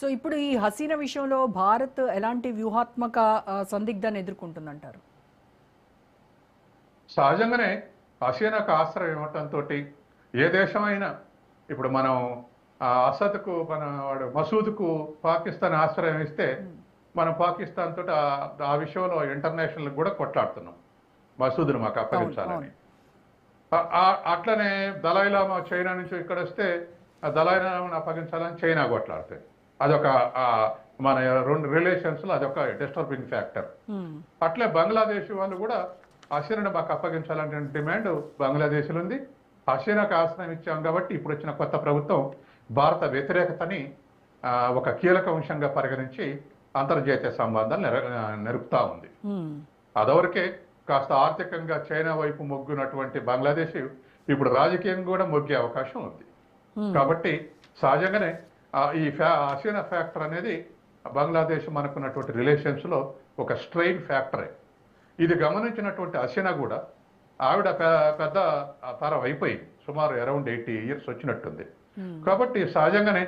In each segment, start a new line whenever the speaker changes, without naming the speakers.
So ఇప్పుడు ఈ హసీనా విషయంలో భారత్ ఎలాంటి వ్యూహాత్మక సందిగ్ధాన్ని ఎదుర్కొంటుందంటారు?
సహజంగానే హసీనాకు ఆశ్రయం ఇవ్వటంతో ఏ దేశమైనా ఇప్పుడు మనం అసద్కు వాడు మసూద్కు పాకిస్తాన్ ఆశ్రయం ఇస్తే మనం పాకిస్తాన్ తోటి ఆ విషయంలో ఇంటర్నేషనల్ కూడా కొట్లాడుతున్నాం, మసూద్ను మాకు అప్పగించాలని. అట్లనే దలైలామా చైనా నుంచి ఇక్కడ వస్తే ఆ దలైలామాను అప్పగించాలని చైనా కొట్లాడుతుంది. అదొక మన రెండు రిలేషన్స్లో అదొక డిస్టర్బింగ్ ఫ్యాక్టర్. అట్లే బంగ్లాదేశ్ వాళ్ళు కూడా హసీనాను మాకు అప్పగించాలనే డిమాండ్ బంగ్లాదేశ్లో ఉంది. హసీనాకు ఆశ్రయం ఇచ్చాం కాబట్టి ఇప్పుడు వచ్చిన కొత్త ప్రభుత్వం భారత వ్యతిరేకతని ఒక కీలక అంశంగా పరిగణించి అంతర్జాతీయ సంబంధాలు నెరుపుతా ఉంది. అదవరకే కాస్త ఆర్థికంగా చైనా వైపు మొగ్గునటువంటి బంగ్లాదేశ్ ఇప్పుడు రాజకీయంగా కూడా మొగ్గే అవకాశం ఉంది. కాబట్టి సహజంగానే ఈ హసీనా ఫ్యాక్టర్ అనేది బంగ్లాదేశ్ మనకున్నటువంటి రిలేషన్స్లో ఒక స్ట్రెయిన్ ఫ్యాక్టరే. ఇది గమనించినటువంటి హసీనా కూడా ఆవిడ పెద్ద తరం అయిపోయింది, సుమారు అరౌండ్ 80 years వచ్చినట్టుంది. కాబట్టి సహజంగానే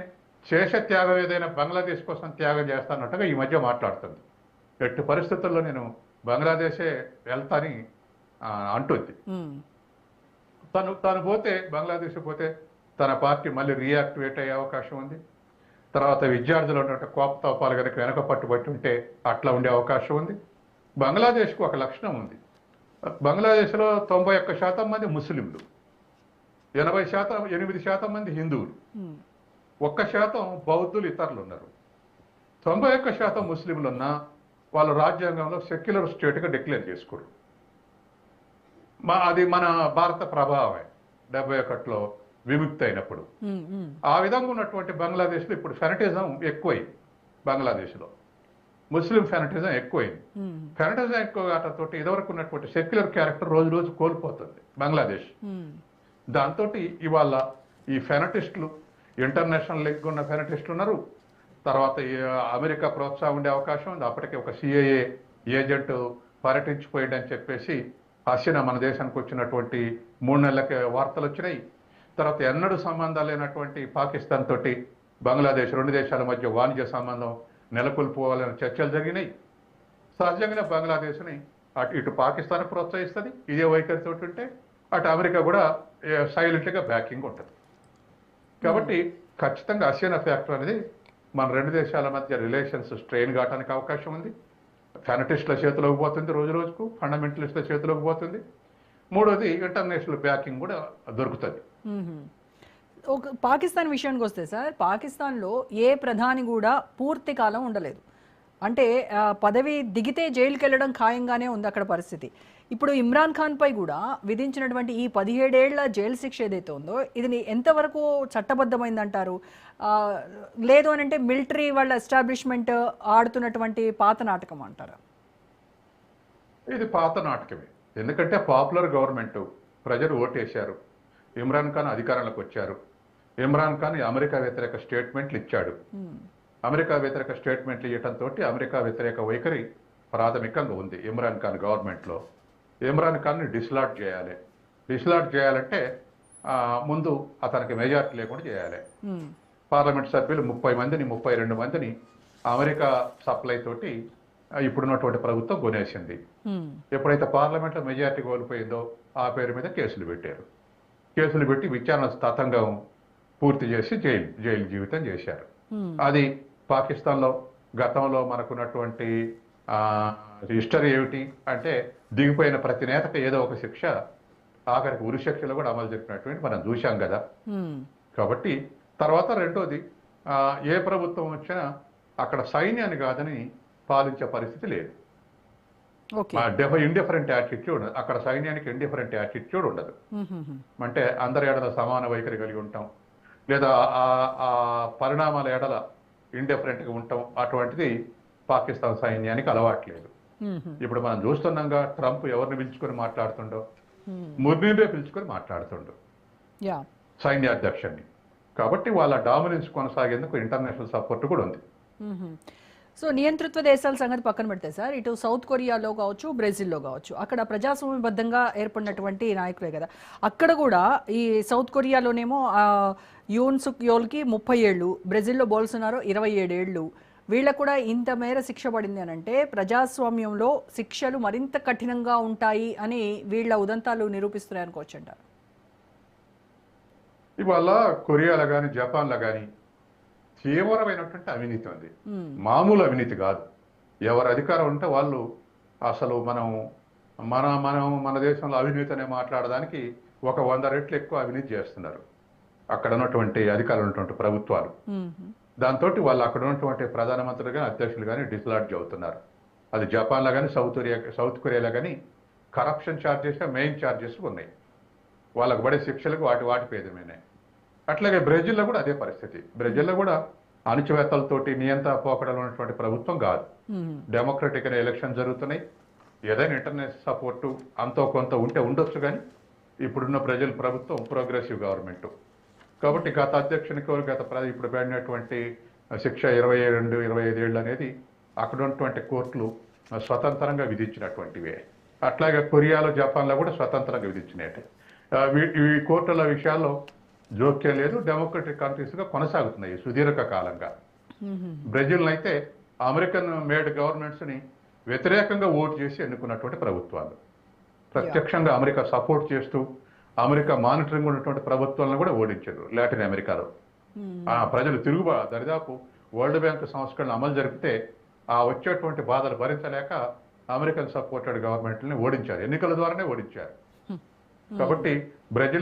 శేష త్యాగం ఏదైనా బంగ్లాదేశ్ కోసం త్యాగం చేస్తానట్టుగా ఈ మధ్య మాట్లాడుతుంది. ఎట్టి పరిస్థితుల్లో నేను బంగ్లాదేశే వెళ్తాని అంటుంది. తను పోతే బంగ్లాదేశ్ పోతే తన పార్టీ మళ్ళీ రీయాక్టివేట్ అయ్యే అవకాశం ఉంది. తర్వాత విద్యార్థులు ఉన్నట్టు కోపతాపాలు కనుక వెనక పట్టుబట్టి ఉంటే అట్లా ఉండే అవకాశం ఉంది. బంగ్లాదేశ్కు ఒక లక్షణం ఉంది. బంగ్లాదేశ్లో 91% మంది ముస్లింలు, 8% మంది హిందువులు, 1% బౌద్ధులు ఇతరులు ఉన్నారు. 91% ముస్లింలు ఉన్నా వాళ్ళు రాజ్యాంగంలో సెక్యులర్ స్టేట్గా డిక్లేర్ చేసుకోరు. అది మన భారత ప్రభావమే 71లో విముక్తి అయినప్పుడు. ఆ విధంగా ఉన్నటువంటి బంగ్లాదేశ్లో ఇప్పుడు ఫెనటిజం ఎక్కువైంది. బంగ్లాదేశ్లో ముస్లిం ఫెనటిజం ఎక్కువైంది. ఫెనటిజం ఎక్కువ కావడంతో ఇదివరకు ఉన్నటువంటి సెక్యులర్ క్యారెక్టర్ రోజు రోజు కోల్పోతుంది బంగ్లాదేశ్. దాంతో ఇవాళ ఈ ఫెనటిస్టులు, ఇంటర్నేషనల్ లెగ్ ఉన్న ఫెనటిస్టులు ఉన్నారు. తర్వాత అమెరికా ప్రోత్సాహం ఉండే అవకాశం ఉంది. అప్పటికే ఒక సిఐఏ ఏజెంట్ పర్యటించిపోయిందని చెప్పేసి హసీనా మన దేశానికి వచ్చినటువంటి 3 నెలలకే వార్తలు వచ్చినాయి. తర్వాత ఎన్నడూ సంబంధాలు లేనటువంటి పాకిస్తాన్ తోటి బంగ్లాదేశ్ 2 దేశాల మధ్య వాణిజ్య సంబంధం నెలకొల్పుకోవాలనే చర్చలు జరిగినాయి. సహజంగానే బంగ్లాదేశ్ని ఇటు పాకిస్తాన్ ప్రోత్సహిస్తుంది. ఇదే వైఖరితో ఉంటే అటు అమెరికా కూడా సైలెంట్గా బ్యాకింగ్ ఉంటుంది. కాబట్టి ఖచ్చితంగా హసీనా ఫ్యాక్టర్ అనేది మన 2 దేశాల మధ్య రిలేషన్స్ స్ట్రెయిన్ కావడానికి అవకాశం ఉంది. ఫెనటిస్టుల చేతిలోకి పోతుంది, రోజు రోజుకు ఫండమెంటలిస్టుల చేతిలోకి పోతుంది. మూడోది ఇంటర్నేషనల్ బ్యాకింగ్ కూడా దొరుకుతుంది.
ఒక పాకిస్తాన్ విషయానికి వస్తే సార్, పాకిస్తాన్లో ఏ ప్రధాని కూడా పూర్తి కాలం ఉండలేదు. అంటే పదవి దిగితే జైలుకి వెళ్ళడం ఖాయంగానే ఉంది అక్కడ పరిస్థితి. ఇప్పుడు ఇమ్రాన్ ఖాన్ పై కూడా విధించినటువంటి ఈ 17 ఏళ్ల జైలు శిక్ష ఏదైతే ఉందో ఇది ఎంతవరకు చట్టబద్ధమైందంటారు? లేదు అని అంటే మిలిటరీ వాళ్ళ ఎస్టాబ్లిష్మెంట్ ఆడుతున్నటువంటి పాత నాటకం అంటారా?
ఇది పాత నాటకమే. ఎందుకంటే పాపులర్ గవర్నమెంట్, ప్రజలు ఓటేశారు, ఇమ్రాన్ ఖాన్ అధికారంలోకి వచ్చారు. ఇమ్రాన్ ఖాన్ అమెరికా వ్యతిరేక స్టేట్మెంట్లు ఇచ్చాడు. అమెరికా వ్యతిరేక స్టేట్మెంట్లు ఇవ్వడంతో అమెరికా వ్యతిరేక వైఖరి ప్రాథమికంగా ఉంది ఇమ్రాన్ ఖాన్ గవర్నమెంట్లో. ఇమ్రాన్ ఖాన్ని డిస్లాట్ చేయాలి. డిస్లాట్ చేయాలంటే ముందు అతనికి మెజార్టీ లేకుండా చేయాలి. పార్లమెంట్ సభ్యులు 30 మందిని 32 మందిని అమెరికా సప్లై తోటి ఇప్పుడున్నటువంటి ప్రభుత్వం కొనేసింది. ఎప్పుడైతే పార్లమెంట్లో మెజార్టీ కోల్పోయిందో ఆ పేరు మీద కేసులు పెట్టారు. కేసులు పెట్టి విచారణ తతంగం పూర్తి చేసి జైలు జీవితం చేశారు. అది పాకిస్తాన్లో గతంలో మనకున్నటువంటి హిస్టరీ ఏమిటి అంటే దిగిపోయిన ప్రతి నేతకు ఏదో ఒక శిక్ష, ఆఖరికి ఉరి శిక్షలు కూడా అమలు జరిపినటువంటి మనం చూశాం కదా. కాబట్టి తర్వాత రెండోది ఏ ప్రభుత్వం వచ్చినా అక్కడ సైన్యాన్ని కాదని పాలించే పరిస్థితి లేదు. ఇండిఫరెంట్ యాటిట్యూడ్, అక్కడ సైన్యానికి ఇండిఫరెంట్ యాటిట్యూడ్ ఉండదు. అంటే అందరి ఏడల సమాన వైఖరి కలిగి ఉంటాం, లేదా ఆ పరిణామాల ఏడల ఇండిఫరెంట్గా ఉంటాం. అటువంటిది పాకిస్తాన్ సైన్యానికి అలవాట్లేదు. ఇప్పుడు మనం చూస్తున్నాంగా ట్రంప్ ఎవరిని పిలుచుకొని మాట్లాడుతుండో, ముర్నీనే పిలుచుకొని మాట్లాడుతుండో సైన్యాధ్యక్షుడిని. కాబట్టి వాళ్ళ డామినెన్స్ కొనసాగేందుకు ఇంటర్నేషనల్ సపోర్ట్ కూడా ఉంది.
సో నియంతృత్వ దేశాల సంగతి పక్కన పెడితే సార్, ఇటు సౌత్ కొరియాలో కావచ్చు, బ్రెజిల్లో కావచ్చు, అక్కడ ప్రజాస్వామ్యబద్ధంగా ఏర్పడినటువంటి నాయకులే కదా. అక్కడ కూడా ఈ సౌత్ కొరియాలోనేమో యూన్ సుక్ యోల్కి 30 ఏళ్ళు, బ్రెజిల్లో బోల్సనారో 27 ఏళ్ళు. వీళ్ళకు కూడా ఇంత మేర శిక్ష పడింది అని అంటే ప్రజాస్వామ్యంలో శిక్షలు మరింత కఠినంగా ఉంటాయి అని వీళ్ళ ఉదంతాలు నిరూపిస్తున్నాయి అనుకోవచ్చు అంటారు.
ఇవాళ కొరియాలో కానీ జపాన్లో కానీ తీవ్రమైనటువంటి అవినీతి ఉంది. మామూలు అవినీతి కాదు. ఎవరు అధికారం ఉంటే వాళ్ళు అసలు మన దేశంలో అవినీతి అనే మాట్లాడడానికి ఒక 100 రెట్లు ఎక్కువ అవినీతి చేస్తున్నారు అక్కడ ఉన్నటువంటి అధికారులు ఉన్నటువంటి ప్రభుత్వాలు. దాంతో వాళ్ళు అక్కడ ఉన్నటువంటి ప్రధానమంత్రులు కానీ అధ్యక్షులు కానీ డిస్లాడ్జ్ అవుతున్నారు. అది జపాన్లో కానీ సౌత్ కొరియాలో కానీ కరప్షన్ ఛార్జెస్ మెయిన్ ఛార్జెస్ ఉన్నాయి. వాళ్ళకు పడే శిక్షలకు వాటి పేదమైనాయి. అట్లాగే బ్రెజిల్లో కూడా అదే పరిస్థితి. బ్రెజిల్లో కూడా అణచివేతలతోటి నియంత పోకడలు ఉన్నటువంటి ప్రభుత్వం కాదు. డెమోక్రటిక్ అనే ఎలక్షన్ జరుగుతున్నాయి. ఏదైనా ఇంటర్నేషనల్ సపోర్టు అంతో కొంత ఉండొచ్చు, కానీ ఇప్పుడున్న ప్రభుత్వం ప్రోగ్రెసివ్ గవర్నమెంట్ కాబట్టి గత అధ్యక్షునికి ఇప్పుడు పడినటువంటి శిక్ష 22-25 ఏళ్ళు అనేది అక్కడ ఉన్నటువంటి కోర్టులు స్వతంత్రంగా విధించినటువంటివే. అట్లాగే కొరియాలో జపాన్లో కూడా స్వతంత్రంగా విధించినట్టే. ఈ కోర్టుల విషయాల్లో జోక్యం లేదు. డెమోక్రటిక్ కంట్రీస్గా కొనసాగుతున్నాయి సుదీర్ఘ కాలంగా. బ్రెజిల్ అయితే అమెరికన్ మేడ్ గవర్నమెంట్స్ని వ్యతిరేకంగా ఓటు చేసి ఎన్నుకున్నటువంటి ప్రభుత్వాలు, ప్రత్యక్షంగా అమెరికా సపోర్ట్ చేస్తూ అమెరికా మానిటరింగ్ ఉన్నటువంటి ప్రభుత్వాలను కూడా ఓడించారు. లాటిన్ అమెరికాలో ప్రజలు దరిదాపు వరల్డ్ బ్యాంక్ సంస్కరణలు అమలు జరిపితే ఆ వచ్చేటువంటి బాధలు భరించలేక అమెరికన్ సపోర్టెడ్ గవర్నమెంట్ని ఓడించారు. ఎన్నికల ద్వారానే ఓడించారు. కాబట్టి బ్రెజిల్